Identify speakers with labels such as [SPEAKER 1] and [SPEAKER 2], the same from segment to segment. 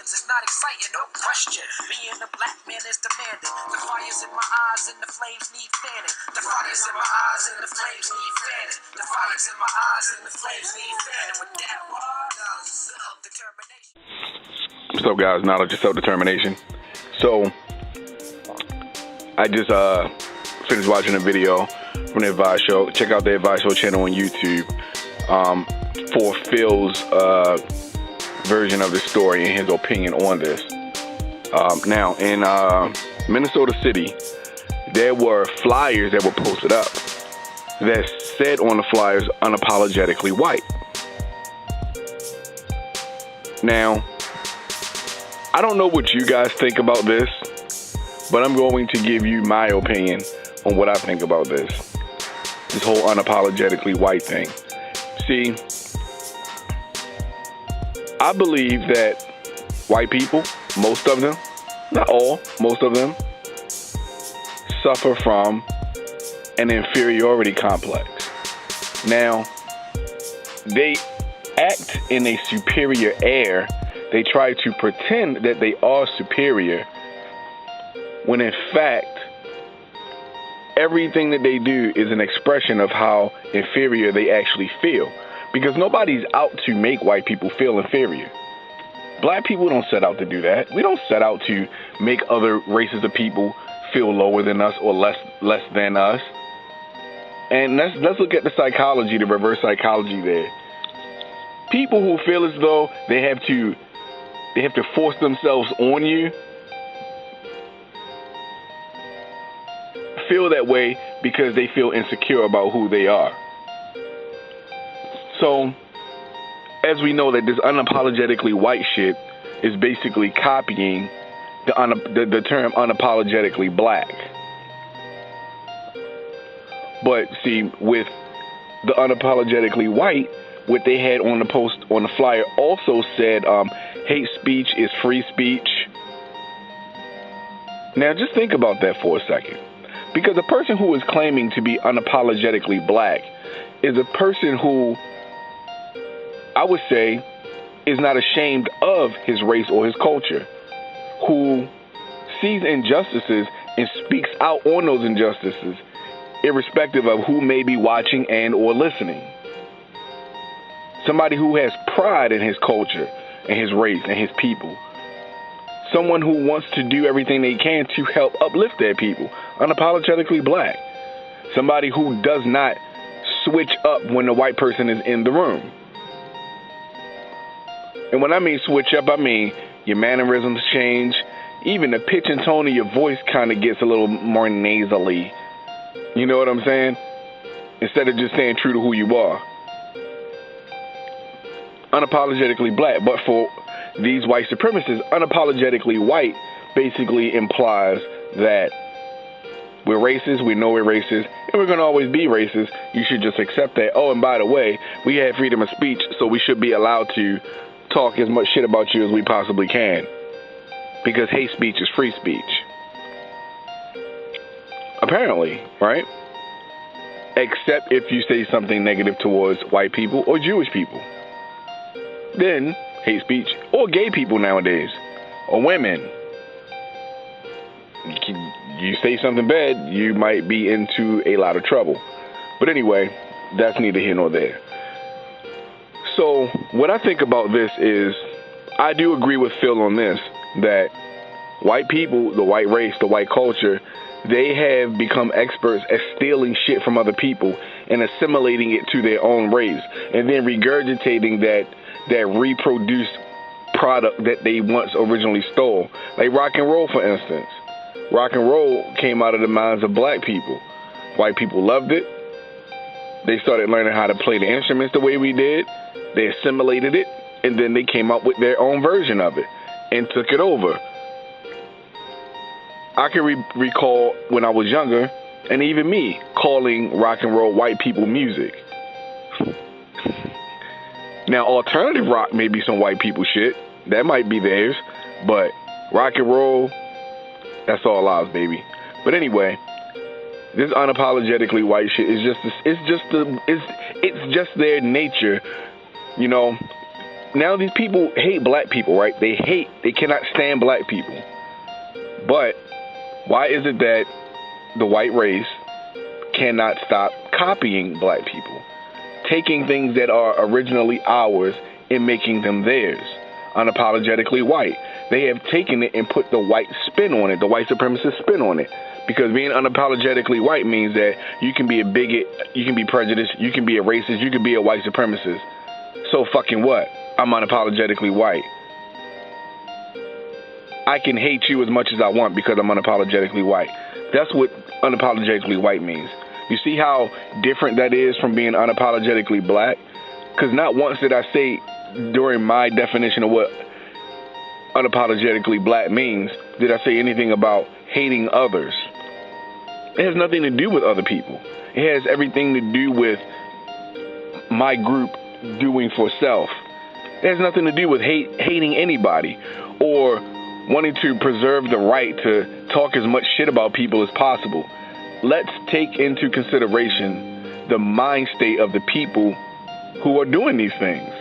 [SPEAKER 1] times, it's not exciting, no question. Being a black man is demanding. The fire's in my eyes and the flames need fanning. The fire's in my eyes and the flames need fanning. The fire's in my eyes and the flames need fanning. With that knowledge is self-determination.
[SPEAKER 2] What's up, guys? Knowledge is self-determination. So, I just finished watching a video from the Advice Show. Check out the Advice Show channel on YouTube for Phil's version of the story and his opinion on this. Now, in Minnesota City, there were flyers that were posted up that said on the flyers, "Unapologetically white." Now, I don't know what you guys think about this, but I'm going to give you my opinion on what I think about this whole unapologetically white thing. See, I believe that white people, most of them, not all, most of them, suffer from an inferiority complex. Now, they act in a superior air. They try to pretend that they are superior, when in fact, everything that they do is an expression of how inferior they actually feel. Because nobody's out to make white people feel inferior. Black people don't set out to do that. We don't set out to make other races of people feel lower than us or less than us. And let's look at the psychology, the reverse psychology there. People who feel as though they have to force themselves on you feel that way because they feel insecure about who they are. So, as we know that this unapologetically white shit is basically copying the term unapologetically black. But see, with the unapologetically white, what they had on the post, on the flyer, also said hate speech is free speech. Now just think about that for a second. Because a person who is claiming to be unapologetically black is a person who, I would say, is not ashamed of his race or his culture, who sees injustices and speaks out on those injustices, irrespective of who may be watching and or listening. Somebody who has pride in his culture and his race and his people. Someone who wants to do everything they can to help uplift their people. Unapologetically black. Somebody who does not switch up when the white person is in the room. And when I mean switch up, I mean your mannerisms change. Even the pitch and tone of your voice kind of gets a little more nasally. You know what I'm saying? Instead of just staying true to who you are. Unapologetically black. But for these white supremacists, unapologetically white basically implies that we're racist, we know we're racist, and we're going to always be racist. You should just accept that. Oh, and by the way, we have freedom of speech, so we should be allowed to talk as much shit about you as we possibly can. Because hate speech is free speech. Apparently, right? Except if you say something negative towards white people or Jewish people. Then, hate speech, or gay people nowadays, or women. You say something bad, you might be into a lot of trouble. But anyway, that's neither here nor there. So, what I think about this is, I do agree with Phil on this, that white people, the white race, the white culture, they have become experts at stealing shit from other people and assimilating it to their own race, and then regurgitating that reproduced product that they once originally stole. Like rock and roll, for instance. Rock and roll came out of the minds of black people. White people loved it. They started learning how to play the instruments the way we did. They assimilated it, and then they came up with their own version of it and took it over. I can recall when I was younger, and even me, calling rock and roll white people music. Now, alternative rock may be some white people shit. That might be theirs. But rock and roll, that's all lies, baby. But anyway, this unapologetically white shit is just their nature. You know, now these people hate black people, right? They cannot stand black people. But why is it that the white race cannot stop copying black people, taking things that are originally ours and making them theirs? Unapologetically white. They have taken it and put the white spin on it, the white supremacist spin on it. Because being unapologetically white means that you can be a bigot, you can be prejudiced, you can be a racist, you can be a white supremacist. So fucking what? I'm unapologetically white. I can hate you as much as I want because I'm unapologetically white. That's what unapologetically white means. You see how different that is from being unapologetically black? Because not once did I say during my definition of what unapologetically black means, did I say anything about hating others. It has nothing to do with other people. It has everything to do with my group doing for self. It has nothing to do with hating anybody or wanting to preserve the right to talk as much shit about people as possible. Let's take into consideration the mind state of the people who are doing these things.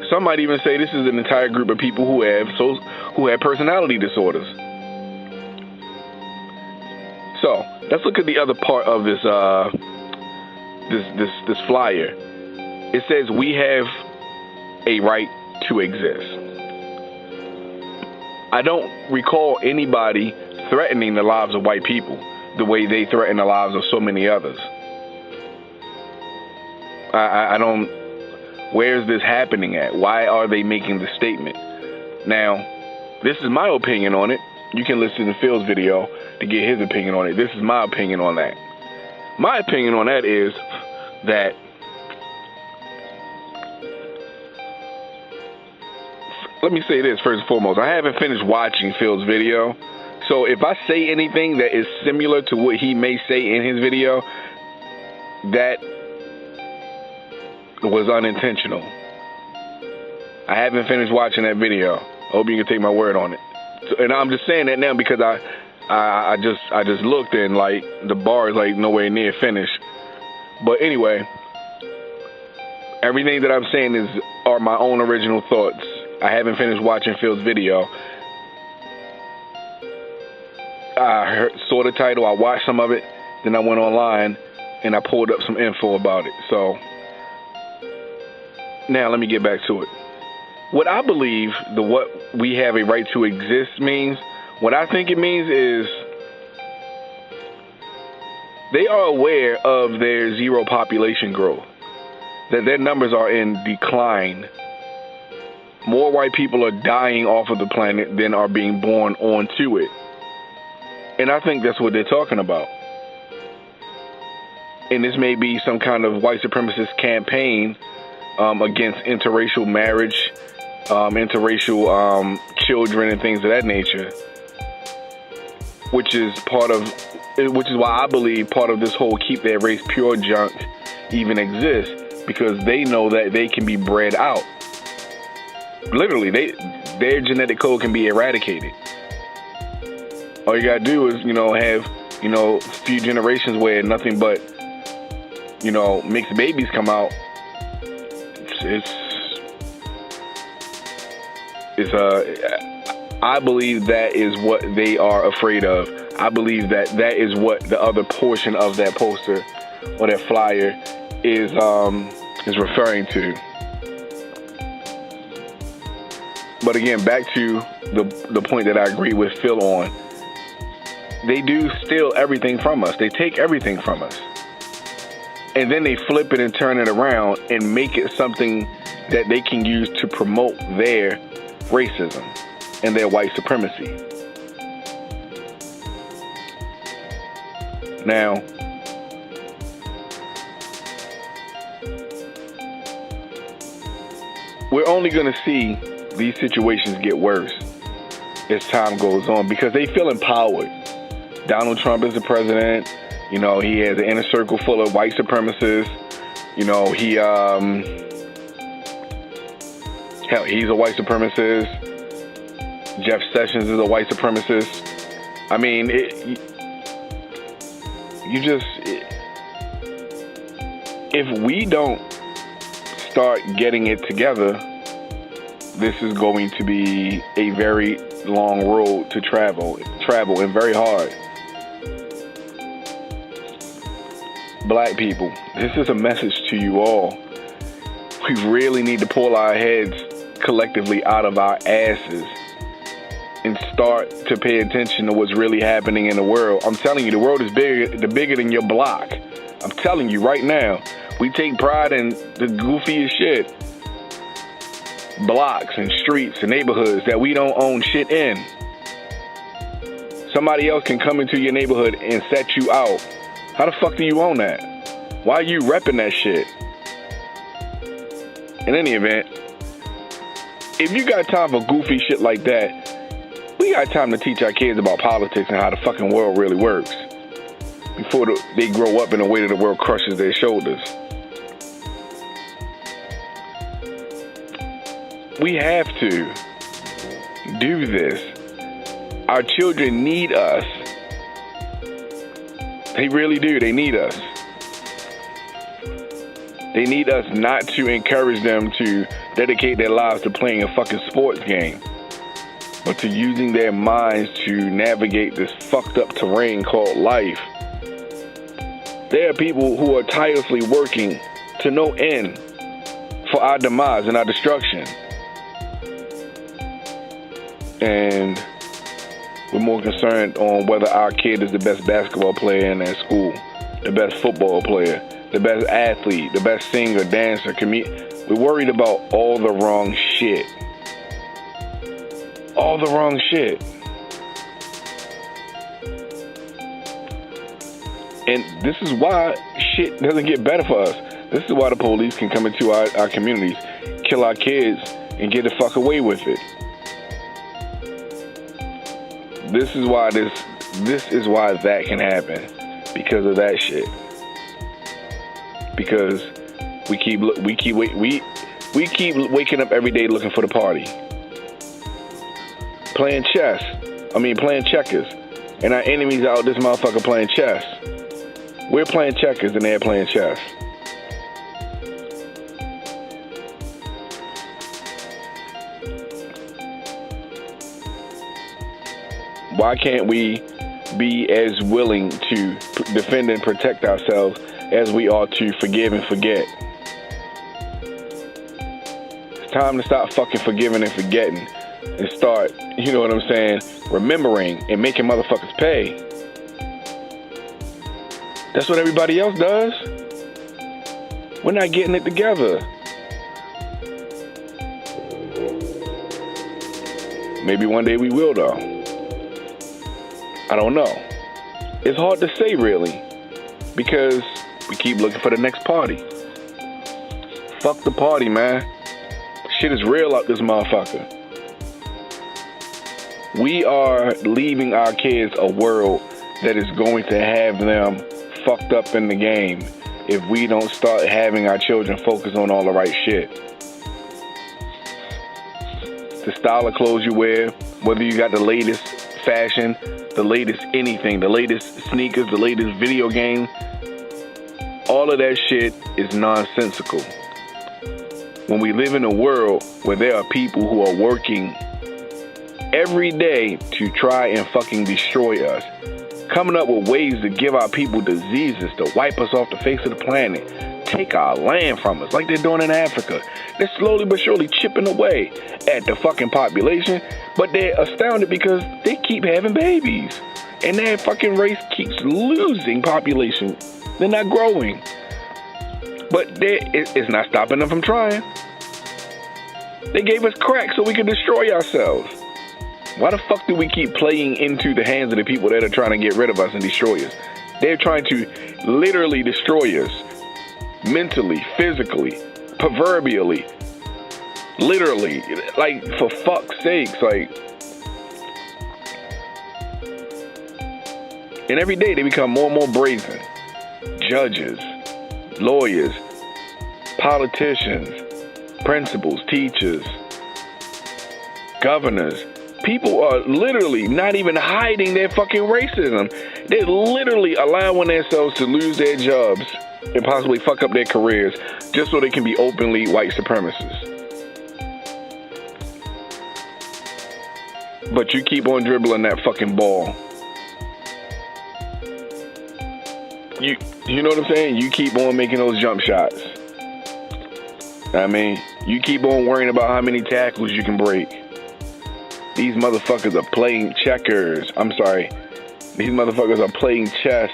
[SPEAKER 2] Some might even say this is an entire group of people who have personality disorders. So let's look at the other part of this this flyer. It says we have a right to exist. I don't recall anybody threatening the lives of white people the way they threaten the lives of so many others. I don't. Where's this happening at? Why are they making the statement? Now, this is my opinion on it. You can listen to Phil's video to get his opinion on it. This is my opinion on that. My opinion on that is that let me say this first and foremost. I haven't finished watching Phil's video. So if I say anything that is similar to what he may say in his video, that was unintentional. I haven't finished watching that video. I hope you can take my word on it. So, and I'm just saying that now because I just looked and like the bar is like nowhere near finished. But anyway, everything that I'm saying are my own original thoughts. I haven't finished watching Phil's video. I saw the title, I watched some of it, then I went online and I pulled up some info about it. So now let me get back to it. What I believe what we have a right to exist means, what I think it means is they are aware of their zero population growth, that their numbers are in decline. More white people are dying off of the planet than are being born onto it. And I think that's what they're talking about. And this may be some kind of white supremacist campaign against interracial marriage, interracial children and things of that nature, which is why I believe part of this whole keep their race pure junk even exists, because they know that they can be bred out. Literally, their genetic code can be eradicated. All you gotta do is, have, a few generations where nothing but, mixed babies come out. I believe that is what they are afraid of. I believe that is what the other portion of that poster or that flyer is referring to. But again, back to the point that I agree with Phil on. They do steal everything from us. They take everything from us. And then they flip it and turn it around and make it something that they can use to promote their racism and their white supremacy. Now, we're only going to see these situations get worse as time goes on because they feel empowered. Donald Trump is the president. He has an inner circle full of white supremacists. He's a white supremacist. Jeff Sessions is a white supremacist. I mean, if we don't start getting it together, this is going to be a very long road to travel and very hard. Black people, this is a message to you all. We really need to pull our heads collectively out of our asses and start to pay attention to what's really happening in the world. I'm telling you, the world is bigger than your block. I'm telling you right now, we take pride in the goofiest shit. Blocks and streets and neighborhoods that we don't own shit in. Somebody else can come into your neighborhood and set you out. How the fuck do you own that? Why are you repping that shit? In any event, if you got time for goofy shit like that, we got time to teach our kids about politics and how the fucking world really works before they grow up in a way that the world crushes their shoulders. We have to do this. Our children need us. They really do. They need us. They need us not to encourage them to dedicate their lives to playing a fucking sports game, but to using their minds to navigate this fucked up terrain called life. There are people who are tirelessly working to no end for our demise and our destruction. And we're more concerned on whether our kid is the best basketball player in that school, the best football player, the best athlete, the best singer, dancer, We're worried about all the wrong shit. All the wrong shit. And this is why shit doesn't get better for us. This is why the police can come into our communities, kill our kids, and get the fuck away with it. This is why that can happen, because of that shit. Because we keep waking up every day looking for the party, playing checkers, and our enemies out this motherfucker playing chess. We're playing checkers and they're playing chess. Why can't we be as willing to defend and protect ourselves as we are to forgive and forget? It's time to stop fucking forgiving and forgetting and start, you know what I'm saying, remembering and making motherfuckers pay. That's what everybody else does. We're not getting it together. Maybe one day we will, though. I don't know. It's hard to say, really, because we keep looking for the next party. Fuck the party, man. Shit is real out this motherfucker. We are leaving our kids a world that is going to have them fucked up in the game if we don't start having our children focus on all the right shit. The style of clothes you wear, whether you got the latest fashion, the latest anything, the latest sneakers, the latest video game, all of that shit is nonsensical. When we live in a world where there are people who are working every day to try and fucking destroy us, coming up with ways to give our people diseases, to wipe us off the face of the planet, take our land from us like they're doing in Africa. They're slowly but surely chipping away at the fucking population, but they're astounded because they keep having babies. And their fucking race keeps losing population. They're not growing. But it's not stopping them from trying. They gave us crack so we could destroy ourselves. Why the fuck do we keep playing into the hands of the people that are trying to get rid of us and destroy us? They're trying to literally destroy us. Mentally, physically, proverbially, literally. Like, for fuck's sakes, like. And every day they become more and more brazen. Judges, lawyers, politicians, principals, teachers, governors. People are literally not even hiding their fucking racism. They're literally allowing themselves to lose their jobs and possibly fuck up their careers just so they can be openly white supremacists. But you keep on dribbling that fucking ball. You know what I'm saying? You keep on making those jump shots. I mean, you keep on worrying about how many tackles you can break. These motherfuckers are playing checkers. I'm sorry. These motherfuckers are playing chess.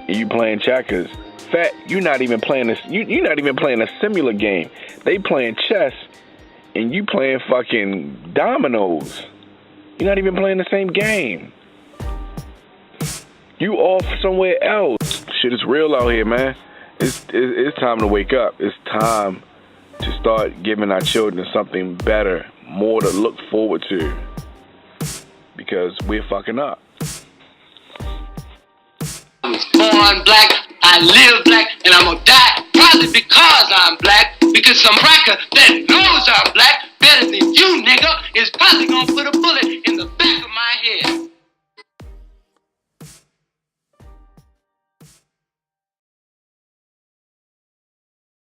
[SPEAKER 2] And you playing checkers. Fat, you're not even playing this. You're not even playing a similar game. They playing chess, and you playing fucking dominoes. You're not even playing the same game. You off somewhere else. Shit is real out here, man. It's time to wake up. It's time to start giving our children something better, more to look forward to, because we're fucking up.
[SPEAKER 3] I was born black, I live black, and I'm gonna die probably because I'm black, because some cracker that knows I'm black better than you, nigga, is probably gonna put a